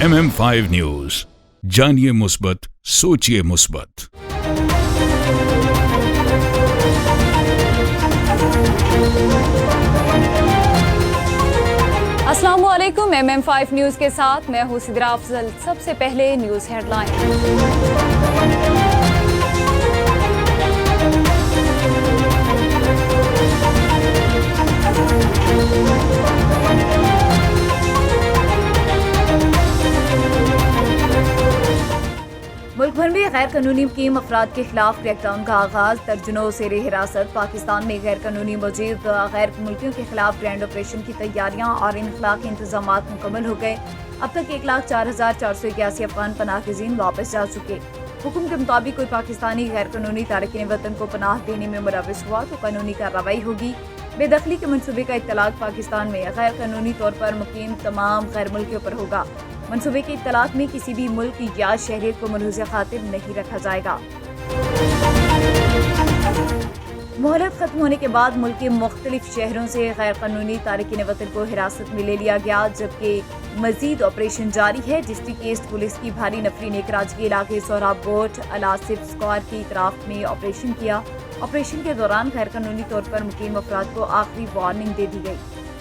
MM5 news, जानिए मुस्बत, सोचिए मुस्बत। अस्सलामुअलैकुम। MM5 न्यूज के साथ मैं हूं सिद्रा अफजल। सबसे पहले न्यूज हेडलाइन। मुल्क भर में गैर कानूनी मुकीम अफराद के खिलाफ क्रैकडाउन का आगाज। दर्जनों ज़ेरे हिरासत। पाकिस्तान में गैर कानूनी मौजूद गैर मुल्कियों के खिलाफ ग्रैंड ऑपरेशन की तैयारियां और इनखला के इंतजामात मुकम्मल हो गए। अब तक 1,04,481 अफगान पनाहगज़ीन वापस जा चुके। हुक्म के मुताबिक कोई पाकिस्तानी गैर कानूनी तारकिन वतन को पनाह देने में मुलव्वस हुआ तो कानूनी कार्रवाई होगी। बेदखली के मनसूबे का इत्तलाक पाकिस्तान में गैर कानूनी तौर पर मुकीम तमाम गैर मुल्कियों पर होगा। मनसूबे के इत्तलाक में किसी भी मुल्क या शहरियत को मलहूज़ खातिर नहीं रखा जाएगा। मोहलत खत्म होने के बाद मुल्क के मुख्तलिफ शहरों से गैर कानूनी तारकिन वतन को हिरासत में ले लिया गया, जबकि मजीद ऑपरेशन जारी है। डिस्ट्रिक्ट ईस्ट पुलिस की भारी नफरी ने कराची के इलाके सोहराब गोट अलासिफ स्क्वायर की इतराफ में ऑपरेशन किया। ऑपरेशन के दौरान गैर कानूनी तौर पर मुकीम अफराद को आखिरी वार्निंग दे दी गई।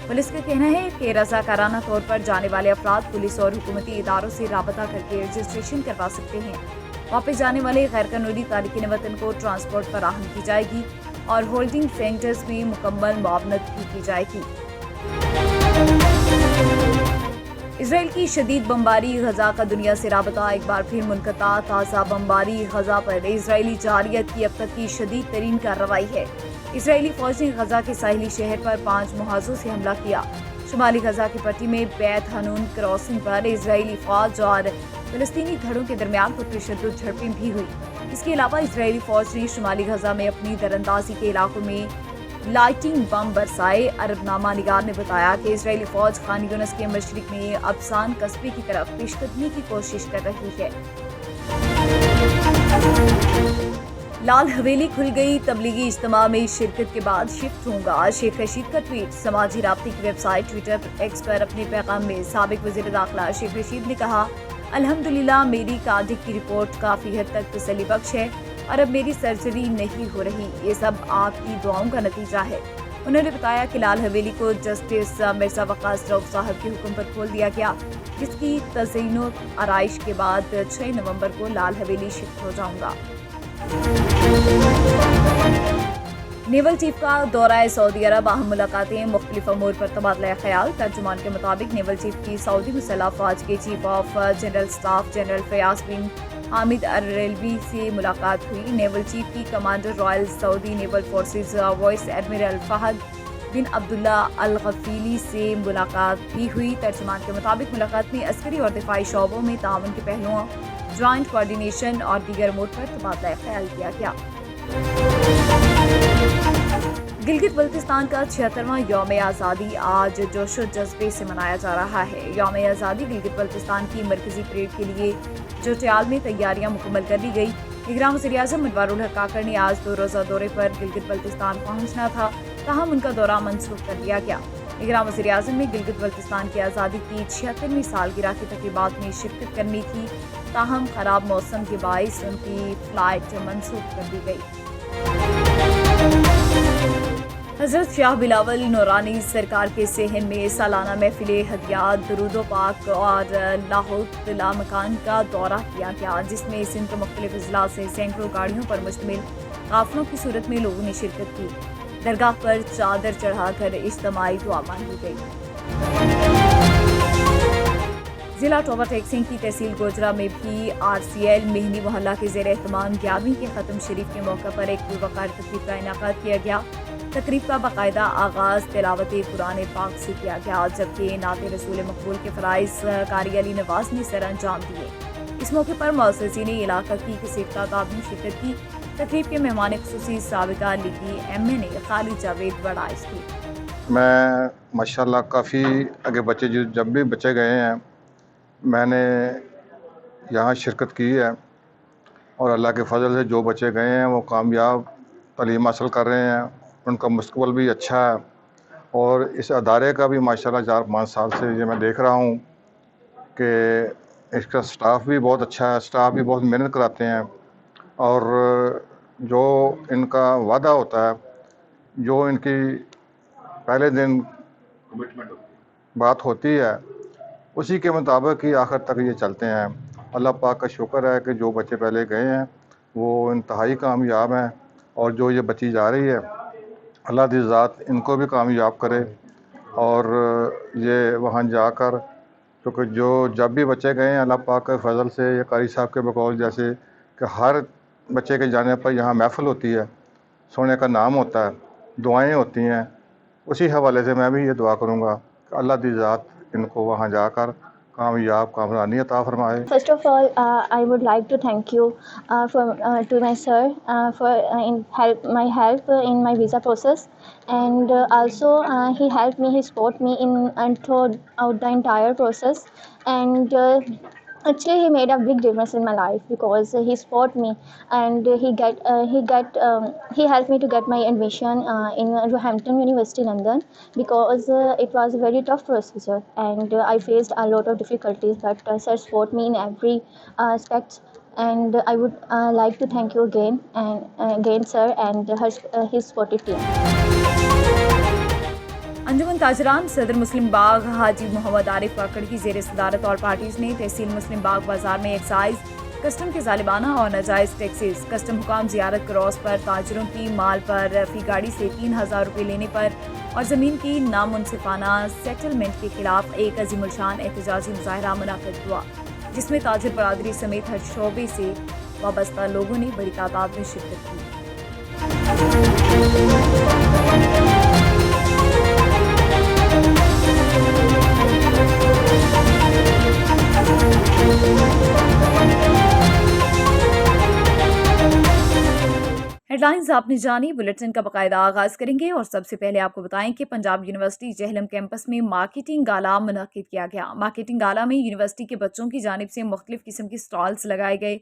पुलिस का कहना है कि रज़ाकाराना तौर पर जाने वाले अफराद पुलिस और हुकूमती इदारों से राबता करके रजिस्ट्रेशन करवा सकते हैं। वापस जाने वाले गैर कानूनी तारकिन वतन को ट्रांसपोर्ट फराहम की जाएगी और होल्डिंग सेंटर्स में मुकम्मल मुआवनत भी की जाएगी। इसराइल की शदीद बमबारी। गजा का दुनिया से राबता एक बार फिर मुनक़ता। ताज़ा बमबारी। गजा पर इजरायली जारियत की अब तक की शदीद तरीन कार्रवाई है। इसराइली फौज ने गजा के साहिली शहर पर 5 मुहाजों से हमला किया। शुमाली गजा की पट्टी में बैत हनून क्रॉसिंग पर इजरायली फौज और फलस्तीनी धड़ों के दरमियान पुरतशद्दुद झड़पें भी हुई। इसके अलावा इजरायली फौज ने शुमाली गजा में अपनी दरअंदाजी के इलाकों में लाइटिंग बम बरसाए। अरबनामा निगार ने बताया कि इजरायली फौज खान यूनिस के मशरिक में अबसान कस्बे की तरफ पेशकदमी की कोशिश कर रही है। लाल हवेली खुल गई। तबलीगी इज्तिमा में शिरकत के बाद शिफ्ट होगा। शेख रशीद का ट्वीट। समाजी राब्ते की वेबसाइट ट्विटर एक्स पर अपने पैगाम में साबिक वज़ीर दाखिला शेख रशीद ने कहा, अल्हम्दुलिल्लाह मेरी कार्डिक की रिपोर्ट काफ़ी हद तक तसल्ली बख्श है और अब मेरी सर्जरी नहीं हो रही। ये सब आपकी दुआओं का नतीजा है। उन्होंने बताया कि लाल हवेली को जस्टिस मिर्ज़ा वक़ास रऊफ़ साहब के हुक्म पर खोल दिया गया, जिसकी तज़यीन आराइश के बाद 6 नवंबर को लाल हवेली शिफ्ट हो जाऊंगा। नेवल चीफ का दौरा सऊदी अरब। अहम मुलाकातें। मुख्तलिफ अमूर पर तबादला ख्याल। तर्जुमान के मुताबिक नेवल चीफ की सऊदी मुसल्लह फ़ौज के chief of general staff general Fayyaz bin Hamid Al-Ruwaili से मुलाकात हुई। नेवल चीफ की commander Royal Saudi Naval Forces vice admiral Fahad bin Abdullah Al Ghofaili से मुलाकात भी हुई। तर्जुमान के मुताबिक मुलाकात में अस्करी और दिफाई शोबों में ताउन के पहलुओं, ज्वाइंट कोऑर्डिनेशन और दीगर अमूर पर तबादला ख्याल किया गया। गिलगित बल्तिस्तान का 76वां यौम आज़ादी आज जोशो जज्बे से मनाया जा रहा है। यौम आज़ादी गिलगित बल्तिस्तान की मरकजी परेड के लिए जोटियाल में तैयारियां मुकम्मल कर ली गई। निगरान वज़ीर-ए-आज़म मनवारुल हक काकड़ ने आज 2 रोज़ा दौरे पर गिलगित बल्तिस्तान पहुंचना था, ताहम उनका दौरा मनसूख कर दिया गया। निगरान वज़ीर-ए-आज़म ने गिलगित बल्तिस्तान की आज़ादी की 76वीं सालगिरह की तक़रीबात में शिरकत करनी थी, ताहम खराब मौसम के बाइस उनकी फ़्लाइट मनसूख कर दी गई। हज़रत शाह बिलावल नूरानी सरकार के सेहन में सालाना महफिल हदियात दुरूद पाक और लाहौत लामकान का दौरा किया गया, जिसमें सिंध के मुख्तलिफ अजला से सैकड़ों गाड़ियों पर मुश्तमिल काफिलों की सूरत में लोगों ने शिरकत की। दरगाह पर चादर चढ़ाकर इज्तिमाई दुआ मांगी गई। जिला टोबा टेक्सिंग की तहसील गोजरा में भी RCL मेहनी मोहल्ला के ज़ेर एहतमाम 11वीं के ख़त्म शरीफ के मौके पर एक पुरवकार तकरीब का इनेकाद किया गया। तकरीब का बाकायदा आगाज़ तिलावत कुरान पाक से किया गया, जबकि नाते रसूल मकबूल के फ़राइज़ कारी अली नवाज़ ने सर अंजाम दिए। इस मौके पर मौसूसीन इलाका की किसी तादाद में शिरकत की। तकरीब के मेहमान खुसूसी साबिका लीगी MA खालिद जावेद बड़ाइश की। मैं माशाल्लाह काफ़ी आगे बच्चे जब भी बच्चे गए हैं मैंने यहाँ शिरकत की है और अल्लाह के फजल से जो बच्चे गए हैं वो कामयाब तालीम हासिल कर रहे हैं, उनका मुस्तकबिल भी अच्छा है। और इस अदारे का भी माशाल्लाह 4-5 साल से ये मैं देख रहा हूँ कि اس کا سٹاف بھی بہت اچھا ہے، سٹاف بھی بہت محنت کراتے ہیں، اور جو ان کا وعدہ ہوتا ہے، جو ان کی پہلے دن بات ہوتی ہے، اسی کے مطابق ہی آخر تک یہ چلتے ہیں۔ اللہ پاک کا شکر ہے کہ جو بچے پہلے گئے ہیں وہ انتہائی کامیاب ہیں، اور جو یہ بچی جا رہی ہے اللہ دی ذات ان کو بھی کامیاب کرے، اور یہ وہاں جا کر، کیونکہ جو جب بھی بچے گئے ہیں اللہ پاک کے فضل سے، یا قاری صاحب کے بقول جیسے کہ ہر بچے کے جانے پر یہاں محفل ہوتی ہے، سونے کا نام ہوتا ہے، دعائیں ہوتی ہیں، اسی حوالے سے میں بھی یہ دعا کروں گا کہ اللہ دی ذات ان کو وہاں جا کر کامیاب کامرانی عطا فرمائے۔ First of all, I would like to thank you to my sir for my help in my visa process, and also he helped me, he support me in and throughout the entire process, and actually he made a big difference in my life because he support me, and he helped me to get my admission in Roehampton University, London, because it was a very tough procedure, and I faced a lot of difficulties, but sir support me in every aspect, and I would like to thank you again, and again sir and his supportive team. انجمن تاجران صدر مسلم باغ حاجی محمد عارف کاکڑ کی زیر صدارت اور parties نے تحصیل مسلم باغ بازار میں excise custom کے ظالمانہ اور ناجائز ٹیکسز، کسٹم حکام زیارت کراس پر تاجروں کی مال پر فی گاڑی سے 3000 روپے لینے پر اور زمین کی نامنصفانہ سیٹلمنٹ کے خلاف ایک عظیم الشان احتجاجی مظاہرہ منعقد ہوا، جس میں تاجر برادری سمیت ہر شعبے سے وابستہ لوگوں نے بڑی تعداد میں شرکت کی۔ ہیڈ لائنز آپ نے جانی، بلیٹن کا باقاعدہ آغاز کریں گے، اور سب سے پہلے آپ کو بتائیں کہ پنجاب یونیورسٹی جہلم کیمپس میں مارکیٹنگ گالا منعقد کیا گیا۔ مارکیٹنگ گالا میں یونیورسٹی کے بچوں کی جانب سے مختلف قسم کے سٹالز لگائے گئے۔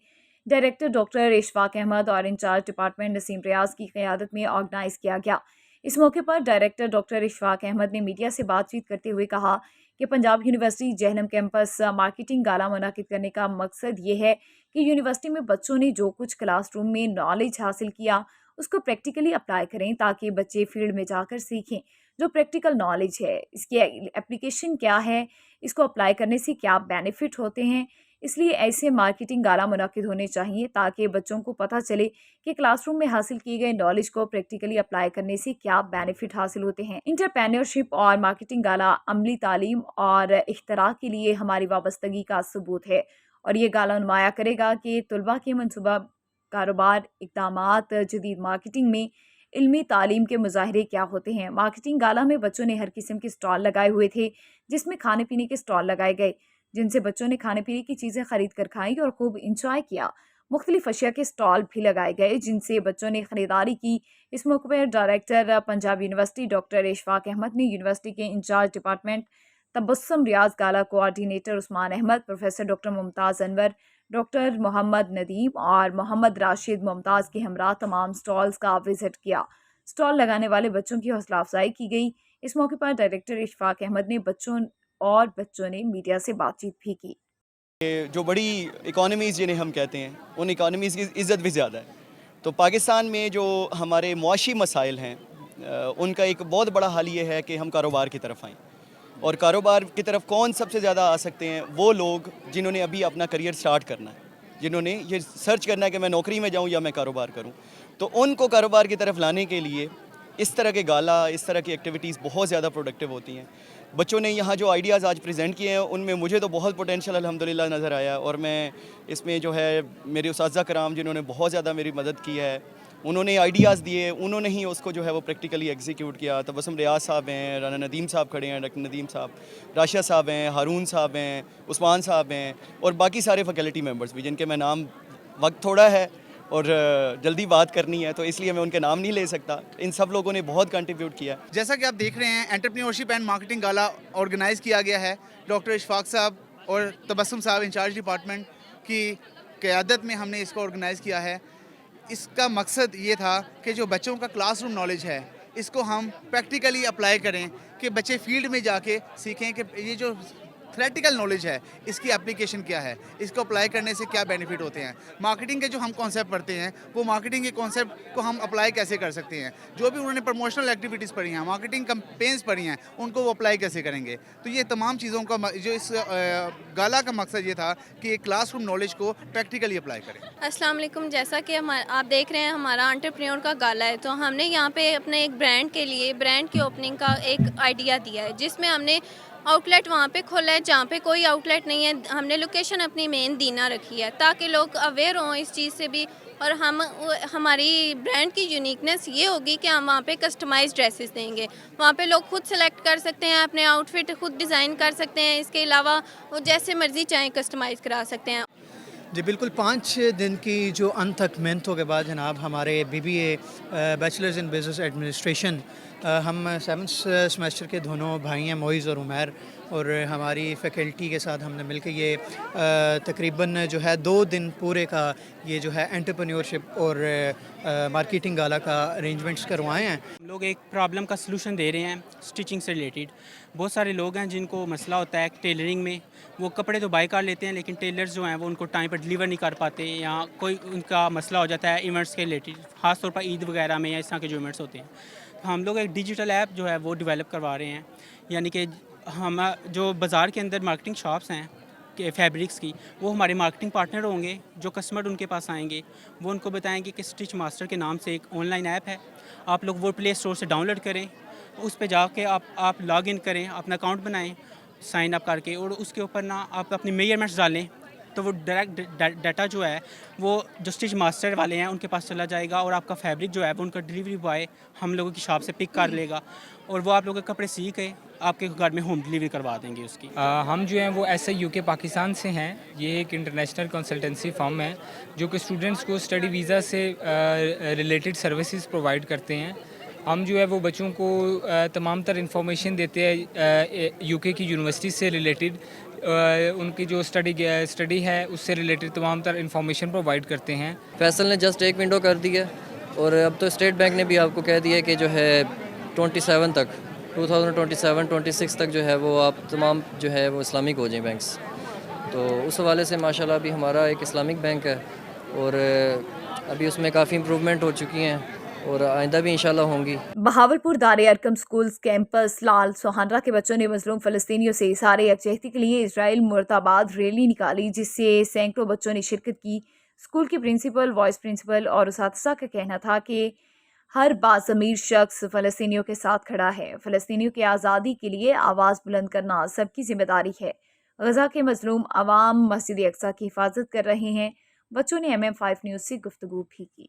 ڈائریکٹر ڈاکٹر اشفاق احمد اور انچارج ڈپارٹمنٹ نسیم ریاض کی قیادت میں آرگنائز کیا گیا۔ اس موقع پر ڈائریکٹر ڈاکٹر اشفاق احمد نے میڈیا سے بات چیت کرتے ہوئے کہا کہ Punjab university Jhelum campus marketing gala منعقد کرنے کا مقصد یہ ہے کہ یونیورسٹی میں بچوں نے جو کچھ کلاس روم میں نالج حاصل کیا اس کو پریکٹیکلی اپلائی کریں، تاکہ بچے فیلڈ میں جا کر سیکھیں جو پریکٹیکل نالج ہے، اس کی اپلیکیشن کیا ہے، اس کو اپلائی کرنے سے کیا بینیفٹ ہوتے ہیں۔ اس لیے ایسے مارکیٹنگ گالا منعقد ہونے چاہیے تاکہ بچوں کو پتہ چلے کہ کلاس روم میں حاصل کیے گئے نالج کو پریکٹیکلی اپلائی کرنے سے کیا بینیفٹ حاصل ہوتے ہیں۔ انٹرپرینیورشپ اور مارکیٹنگ گالا عملی تعلیم اور اختراع کے لیے ہماری وابستگی کا ثبوت ہے، اور یہ گالا نمایاں کرے گا کہ طلباء کے منصوبہ کاروبار اقدامات، جدید مارکیٹنگ میں علمی تعلیم کے مظاہرے کیا ہوتے ہیں۔ مارکیٹنگ گالا میں بچوں نے ہر قسم کے سٹال لگائے ہوئے تھے، جس میں کھانے پینے کے سٹال لگائے گئے جن سے بچوں نے کھانے پینے کی چیزیں خرید کر کھائیں اور خوب انجوائے کیا۔ مختلف اشیاء کے سٹال بھی لگائے گئے جن سے بچوں نے خریداری کی۔ اس موقع پر director Punjab university doctor Ashfaq Ahmed نے یونیورسٹی کے in charge department Tabassum Riaz Gala coordinator Usman Ahmed, professor doctor Mumtaz Anwar, doctor Muhammad Nadeem اور محمد راشد ممتاز کے ہمراہ تمام سٹالز کا وزٹ کیا۔ سٹال لگانے والے بچوں کی حوصلہ افزائی کی گئی۔ اس موقع پر ڈائریکٹر اشفاق احمد نے بچوں نے میڈیا سے بات چیت بھی کی۔ جو بڑی اکانومیز جنہیں ہم کہتے ہیں ان اکانومیز کی عزت بھی زیادہ ہے، تو پاکستان میں جو ہمارے معاشی مسائل ہیں ان کا ایک بہت بڑا حل یہ ہے کہ ہم کاروبار کی طرف آئیں، اور کاروبار کی طرف کون سب سے زیادہ آ سکتے ہیں؟ وہ لوگ جنہوں نے ابھی اپنا کریئر سٹارٹ کرنا ہے، جنہوں نے یہ سرچ کرنا ہے کہ میں نوکری میں جاؤں یا میں کاروبار کروں، تو ان کو کاروبار کی طرف لانے کے لیے اس طرح کے گالا، اس طرح کی ایکٹیویٹیز بہت زیادہ پروڈکٹیو ہوتی ہیں۔ بچوں نے یہاں جو آئیڈیاز آج پریزنٹ کیے ہیں ان میں مجھے تو بہت پوٹینشیل الحمدللہ نظر آیا، اور میں اس میں جو ہے میرے اساتذہ کرام جنہوں نے بہت زیادہ میری مدد کی ہے، انہوں نے آئیڈیاز دیے، انہوں نے ہی اس کو جو ہے وہ پریکٹیکلی ایگزیکیوٹ کیا۔ تبسم ریاض صاحب ہیں، رانا ندیم صاحب کھڑے ہیں، ڈاکٹر ندیم صاحب، راشد صاحب ہیں، ہارون صاحب ہیں، عثمان صاحب ہیں، اور باقی سارے فیکلٹی ممبرز بھی جن کے میں نام، وقت تھوڑا ہے اور جلدی بات کرنی ہے تو اس لیے میں ان کے نام نہیں لے سکتا۔ ان سب لوگوں نے بہت کنٹریبیوٹ کیا۔ جیسا کہ آپ دیکھ رہے ہیں انٹرپرینیورشپ اینڈ مارکیٹنگ گالا آرگنائز کیا گیا ہے ڈاکٹر اشفاق صاحب اور تبسم صاحب انچارج ڈپارٹمنٹ کی قیادت میں ہم نے اس کو آرگنائز کیا ہے۔ اس کا مقصد یہ تھا کہ جو بچوں کا کلاس روم نالج ہے اس کو ہم پریکٹیکلی اپلائی کریں، کہ بچے فیلڈ میں جا کے سیکھیں کہ یہ جو थ्रेटिकल नॉलेज है, इसकी एप्लीकेशन क्या है, इसको अप्लाई करने से क्या बेनिफिट होते हैं, मार्केटिंग के जो हम कॉन्सेप्ट पढ़ते हैं वो मार्केटिंग के कॉन्सेप्ट को हम अप्लाई कैसे कर सकते हैं, जो भी उन्होंने प्रमोशनल एक्टिविटीज़ पढ़ी हैं, मार्केटिंग कैंपेन्स पढ़ी हैं, उनको वो अप्लाई कैसे करेंगे। तो ये तमाम चीज़ों का जो इस गाला का मकसद ये था कि क्लासरूम नॉलेज को प्रैक्टिकली अप्लाई करें। अस्सलाम वालेकुम। जैसा कि आप देख रहे हैं हमारा एंटरप्रेन्योर का गाला है, तो हमने यहाँ पे अपने एक ब्रांड के लिए ब्रांड की ओपनिंग का एक आइडिया दिया है, जिसमें हमने आउटलेट वहाँ पे खोला है जहाँ पे कोई आउटलेट नहीं है। हमने लोकेशन अपनी मेन दीना रखी है ताकि लोग अवेयर हों इस चीज़ से भी, और हमारी ब्रांड की यूनिकनेस ये होगी कि हम वहाँ पे कस्टमाइज्ड ड्रेसेस देंगे। वहाँ पे लोग खुद सेलेक्ट कर सकते हैं, अपने आउटफिट खुद डिज़ाइन कर सकते हैं। इसके अलावा वो जैसे मर्ज़ी चाहें कस्टमाइज़ करा सकते हैं। जी बिल्कुल, 5 दिन की जो अनथक मेहनतों के बाद जनाब हमारे BBA bachelors in business administration, हम 7th सेमेस्टर के दोनों भाई हैं मोइज़ और उमैर, और हमारी फैकल्टी के साथ हमने मिलकर ये तकरीबन जो है 2 दिन पूरे का ये जो है एंटरप्रेन्योरशिप और मार्केटिंग गाला का अरेंजमेंट्स करवाए हैं। हम लोग एक प्रॉब्लम का सलूशन दे रहे हैं स्टिचिंग से रिलेटेड। बहुत सारे लोग हैं जिनको मसला होता है टेलरिंग में, वो कपड़े तो बाय कर लेते हैं लेकिन टेलर्स जो हैं वो उनको टाइम पर डिलीवर नहीं कर पाते, या कोई उनका मसला हो जाता है इवेंट्स के रिलेटेड, ख़ास तौर पर ईद वगैरह में या इस तरह के जो इवेंट्स होते हैं। तो हम लोग एक डिजिटल ऐप जो है वो डेवलप करवा रहे हैं, यानी कि हम जो बाज़ार के अंदर मार्केटिंग शॉप्स हैं कि फैब्रिक्स की, वो हमारे मार्केटिंग पार्टनर होंगे। जो कस्टमर उनके पास आएंगे वो उनको बताएंगे कि स्टिच मास्टर के नाम से एक ऑनलाइन ऐप है, आप लोग वो प्ले स्टोर से डाउनलोड करें, उस पे जाके आप लॉग इन करें, अपना अकाउंट बनाएं साइन अप करके, और उसके ऊपर ना आप अपनी मेजरमेंट्स डालें, तो वो डायरेक्ट डाटा जो है वो जो स्टिच मास्टर वाले हैं उनके पास चला जाएगा, और आपका फैब्रिक जो है वो उनका डिलीवरी बॉय हम लोगों की शॉप से पिक कर लेगा, और वो आप लोगों के कपड़े सी के आपके घर में होम डिलीवरी करवा देंगे उसकी। हम जो हैं वो ऐसे UK पाकिस्तान से हैं। ये एक इंटरनेशनल कंसल्टेंसी फर्म है जो कि स्टूडेंट्स को स्टडी वीज़ा से रिलेटेड सर्विसेज प्रोवाइड करते हैं। हम जो है वो बच्चों को तमाम तर इंफॉर्मेशन देते हैं UK की यूनिवर्सिटी से रिलेटेड, उनकी जो स्टडी है उससे रिलेटेड तमाम तर इंफॉर्मेशन प्रोवाइड करते हैं। फैसल ने जस्ट एक विंडो कर दी है, और अब तो स्टेट बैंक ने भी आपको कह दिया है कि जो है 27 तक 2027-26 तक जो है वो आप तमाम जो है वो इस्लामिक हो जाएं बैंक्स। तो उस हवाले से माशाल्लाह अभी हमारा एक इस्लामिक बैंक है, और अभी उसमें काफ़ी इम्प्रूवमेंट हो चुकी हैं, और आइंदा भी इंशाल्लाह होंगी। बहावलपुर दारे अरकम स्कूल्स कैंपस लाल सोहानरा के बच्चों ने मजलूम फ़लस्तीनियों से इज़हार यकजहती के लिए इजराइल मुर्दाबाद रैली निकाली, जिससे सैकड़ों बच्चों ने शिरकत की। स्कूल की प्रिंसिपल, वाइस प्रिंसिपल और उसातिज़ा का कहना था कि हर बाज़मीर शख्स फ़लस्तीनियों के साथ खड़ा है। फ़लस्तीनियों की आज़ादी के लिए आवाज़ बुलंद करना सबकी जिम्मेदारी है। गज़ा के मजलूम अवाम मस्जिद अक्सा की हिफाजत कर रहे हैं। बच्चों ने MM5 न्यूज़ से गुफ्तगू भी की।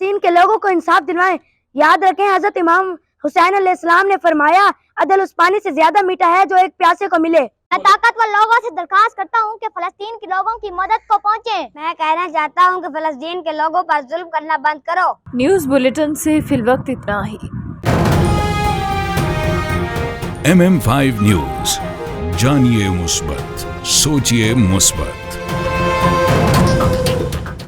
फ़लस्तीन के लोगों को इंसाफ दिलवाएं। याद रखें, हज़रत इमाम हुसैन अलैहिस्सलाम ने फरमाया, अदल उस पानी से ज्यादा मीठा है जो एक प्यासे को मिले। मैं ताकतवर लोगों से दरखास्त करता हूं कि फ़लस्तीन के लोगों की मदद को पहुंचे। मैं कहना चाहता हूं कि फ़लस्तीन के लोगों पर जुल्म करना बंद करो। न्यूज़ बुलेटिन से फिलवक्त इतना ही। MM5 न्यूज़, जानिए मुस्बत, सोचिए मुस्बत।